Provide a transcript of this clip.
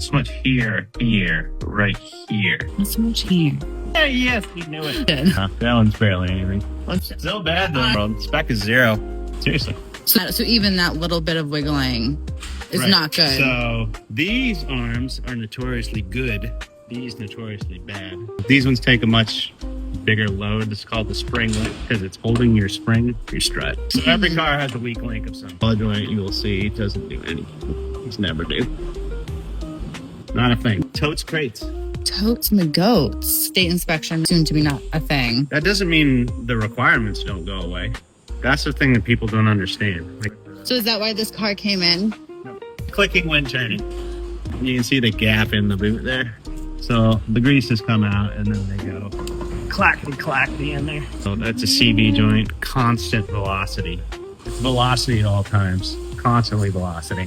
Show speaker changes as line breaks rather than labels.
so much here, right here.
Not so much here.
Yeah, yes, you knew it.
Good.
That one's barely anything. So bad though, bro. Spec is 0. Seriously.
So even that little bit of wiggling is not good.
So these arms are notoriously good. These notoriously bad. These ones take a much bigger load. It's called the spring link because it's holding your spring, your strut. So every car has a weak link of some ball joint. You will see it doesn't do anything. It's never do. Not a thing. Totes crates.
Totes my goats. State inspection soon to be not a thing.
That doesn't mean the requirements don't go away. That's the thing that people don't understand. Like,
So is that why this car came in?
clicking when turning. You can see the gap in the boot there. So the grease has come out and then they go clackety-clackety in there. So that's a CV joint, constant velocity. It's velocity at all times, constantly velocity.